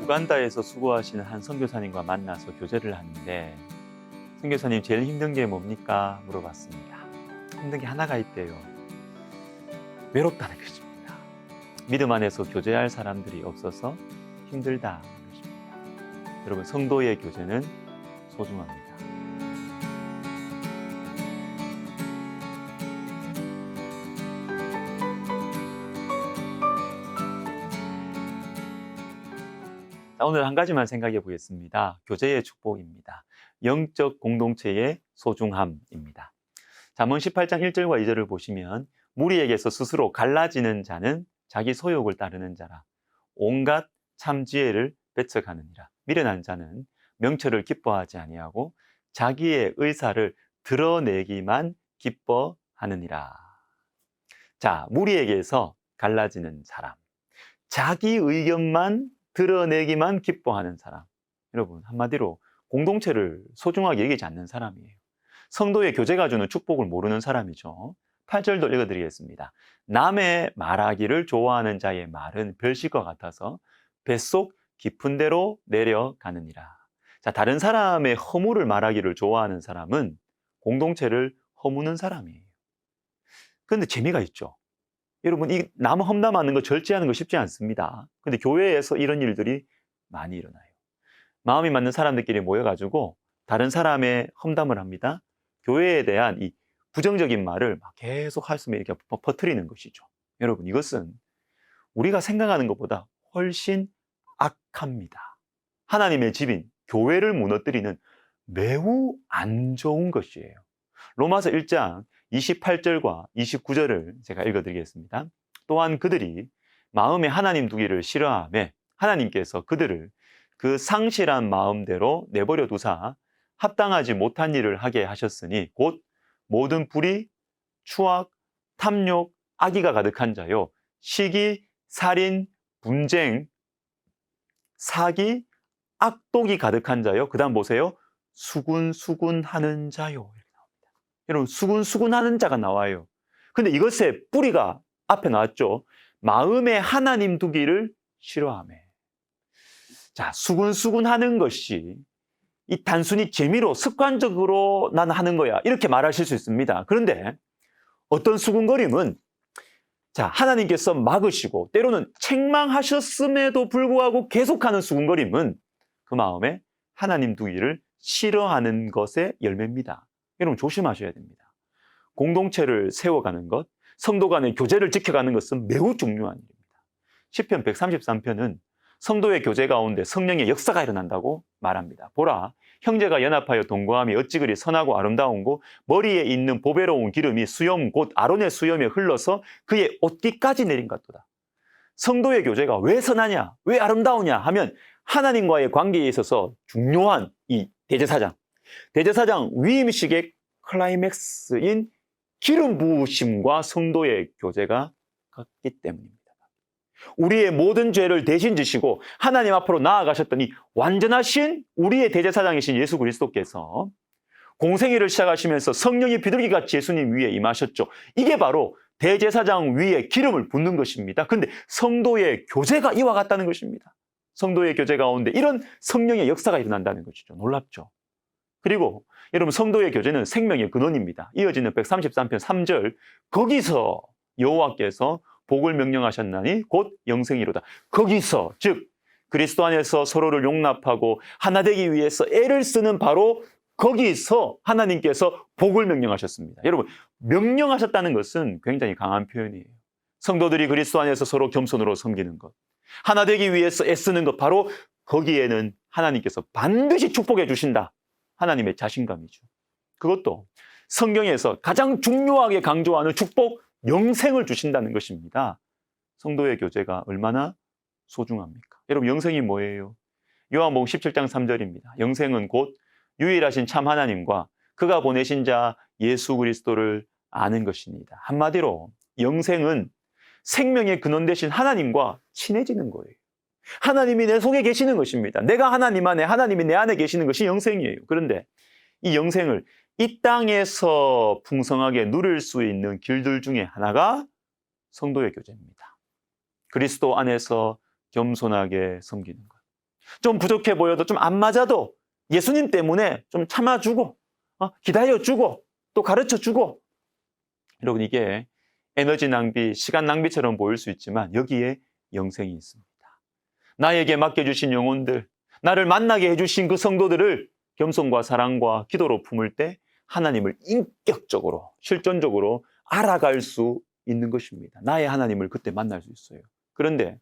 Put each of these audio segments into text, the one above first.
우간다에서 수고하시는 한 선교사님과 만나서 교제를 하는데 선교사님 제일 힘든 게 뭡니까? 물어봤습니다. 힘든 게 하나가 있대요. 외롭다는 것입니다. 믿음 안에서 교제할 사람들이 없어서 힘들다는 것입니다. 여러분, 성도의 교제는 소중합니다. 자, 오늘 한 가지만 생각해 보겠습니다. 교제의 축복입니다. 영적 공동체의 소중함입니다. 잠언 18장 1절과 2절을 보시면 무리에게서 스스로 갈라지는 자는 자기 소욕을 따르는 자라. 온갖 참지혜를 배척하느니라. 미련한 자는 명철을 기뻐하지 아니하고 자기의 의사를 드러내기만 기뻐하느니라. 자, 무리에게서 갈라지는 사람. 자기 의견만 드러내기만 기뻐하는 사람. 여러분, 한마디로 공동체를 소중하게 여기지 않는 사람이에요. 성도의 교제가 주는 축복을 모르는 사람이죠. 8절도 읽어드리겠습니다. 남의 말하기를 좋아하는 자의 말은 별식과 같아서 뱃속 깊은 데로 내려가느니라. 자, 다른 사람의 허물을 말하기를 좋아하는 사람은 공동체를 허무는 사람이에요. 그런데 재미가 있죠. 여러분, 이 남 험담하는 거 절제하는 거 쉽지 않습니다. 근데 교회에서 이런 일들이 많이 일어나요. 마음이 맞는 사람들끼리 모여가지고 다른 사람의 험담을 합니다. 교회에 대한 이 부정적인 말을 막 계속 하면서 이렇게 퍼뜨리는 것이죠. 여러분, 이것은 우리가 생각하는 것보다 훨씬 악합니다. 하나님의 집인 교회를 무너뜨리는 매우 안 좋은 것이에요. 로마서 1장 28절과 29절을 제가 읽어드리겠습니다. 또한 그들이 마음에 하나님 두기를 싫어하며 하나님께서 그들을 그 상실한 마음대로 내버려 두사 합당하지 못한 일을 하게 하셨으니 곧 모든 불의, 추악, 탐욕, 악의가 가득한 자요 시기, 살인, 분쟁, 사기, 악독이 가득한 자요. 그 다음 보세요. 수군수군하는 자요. 여러분, 수군수군하는 자가 나와요. 근데 이것의 뿌리가 앞에 나왔죠. 마음에 하나님 두기를 싫어하며. 자, 수군수군하는 것이 이 단순히 재미로 습관적으로 난 하는 거야 이렇게 말하실 수 있습니다. 그런데 어떤 수군거림은 자, 하나님께서 막으시고 때로는 책망하셨음에도 불구하고 계속하는 수군거림은 그 마음에 하나님 두기를 싫어하는 것의 열매입니다. 여러분, 조심하셔야 됩니다. 공동체를 세워가는 것, 성도 간의 교제를 지켜가는 것은 매우 중요한 일입니다. 시편 133편은 성도의 교제 가운데 성령의 역사가 일어난다고 말합니다. 보라, 형제가 연합하여 동거함이 어찌 그리 선하고 아름다운고 머리에 있는 보배로운 기름이 수염 곧 아론의 수염에 흘러서 그의 옷깃까지 내린 것도다. 성도의 교제가 왜 선하냐, 왜 아름다우냐 하면 하나님과의 관계에 있어서 중요한 이 대제사장 위임식의 클라이맥스인 기름 부으심과 성도의 교제가 같기 때문입니다. 우리의 모든 죄를 대신 지시고 하나님 앞으로 나아가셨더니 완전하신 우리의 대제사장이신 예수 그리스도께서 공생애를 시작하시면서 성령이 비둘기같이 예수님 위에 임하셨죠. 이게 바로 대제사장 위에 기름을 붓는 것입니다. 그런데 성도의 교제가 이와 같다는 것입니다. 성도의 교제 가운데 이런 성령의 역사가 일어난다는 것이죠. 놀랍죠. 그리고 여러분, 성도의 교제는 생명의 근원입니다. 이어지는 133편 3절, 거기서 여호와께서 복을 명령하셨나니 곧 영생이로다. 거기서, 즉 그리스도 안에서 서로를 용납하고 하나 되기 위해서 애를 쓰는 바로 거기서 하나님께서 복을 명령하셨습니다. 여러분, 명령하셨다는 것은 굉장히 강한 표현이에요. 성도들이 그리스도 안에서 서로 겸손으로 섬기는 것, 하나 되기 위해서 애쓰는 것, 바로 거기에는 하나님께서 반드시 축복해 주신다. 하나님의 자신감이죠. 그것도 성경에서 가장 중요하게 강조하는 축복, 영생을 주신다는 것입니다. 성도의 교제가 얼마나 소중합니까? 여러분, 영생이 뭐예요? 요한복음 17장 3절입니다. 영생은 곧 유일하신 참 하나님과 그가 보내신 자 예수 그리스도를 아는 것입니다. 한마디로 영생은 생명의 근원 되신 하나님과 친해지는 거예요. 하나님이 내 속에 계시는 것입니다. 내가 하나님 안에, 하나님이 내 안에 계시는 것이 영생이에요. 그런데 이 영생을 이 땅에서 풍성하게 누릴 수 있는 길들 중에 하나가 성도의 교제입니다. 그리스도 안에서 겸손하게 섬기는 것. 좀 부족해 보여도 좀 안 맞아도 예수님 때문에 좀 참아주고 기다려주고 또 가르쳐주고. 여러분, 이게 에너지 낭비, 시간 낭비처럼 보일 수 있지만 여기에 영생이 있습니다. 나에게 맡겨주신 영혼들, 나를 만나게 해주신 그 성도들을 겸손과 사랑과 기도로 품을 때 하나님을 인격적으로, 실존적으로 알아갈 수 있는 것입니다. 나의 하나님을 그때 만날 수 있어요. 그런데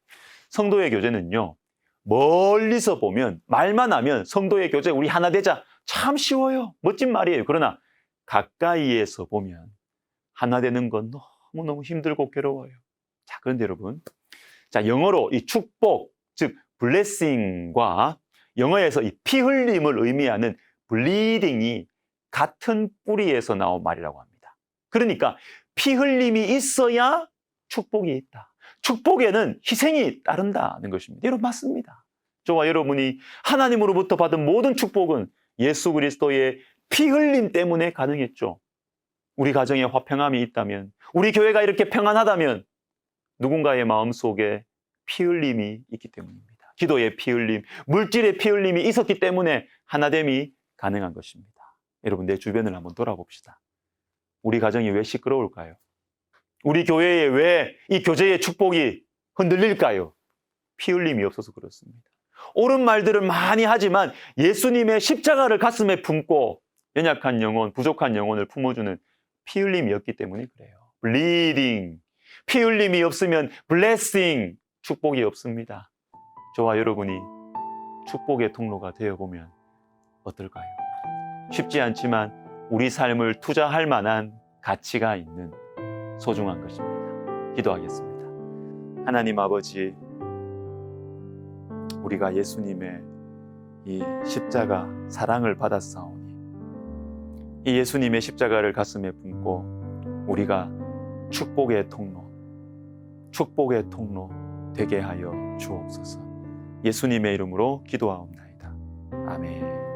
성도의 교제는요, 멀리서 보면, 말만 하면 성도의 교제 우리 하나 되자 참 쉬워요. 멋진 말이에요. 그러나 가까이에서 보면 하나 되는 건 너무너무 힘들고 괴로워요. 자, 그런데 여러분, 자, 영어로 이 축복, 즉 blessing과 영어에서 이 피 흘림을 의미하는 bleeding이 같은 뿌리에서 나온 말이라고 합니다. 그러니까 피 흘림이 있어야 축복이 있다. 축복에는 희생이 따른다는 것입니다. 여러분, 맞습니다. 저와 여러분이 하나님으로부터 받은 모든 축복은 예수 그리스도의 피 흘림 때문에 가능했죠. 우리 가정에 화평함이 있다면, 우리 교회가 이렇게 평안하다면 누군가의 마음속에 피 흘림이 있기 때문입니다. 기도의 피 흘림, 물질의 피 흘림이 있었기 때문에 하나됨이 가능한 것입니다. 여러분, 내 주변을 한번 돌아봅시다. 우리 가정이 왜 시끄러울까요? 우리 교회에 왜 이 교제의 축복이 흔들릴까요? 피 흘림이 없어서 그렇습니다. 옳은 말들을 많이 하지만 예수님의 십자가를 가슴에 품고 연약한 영혼, 부족한 영혼을 품어주는 피 흘림이 없기 때문에 그래요. bleeding, 피 흘림이 없으면 blessing, 축복이 없습니다. 저와 여러분이 축복의 통로가 되어보면 어떨까요? 쉽지 않지만 우리 삶을 투자할 만한 가치가 있는 소중한 것입니다. 기도하겠습니다. 하나님 아버지, 우리가 예수님의 이 십자가 사랑을 받았사오니 이 예수님의 십자가를 가슴에 품고 우리가 축복의 통로 되게 하여 주옵소서. 예수님의 이름으로 기도하옵나이다. 아멘.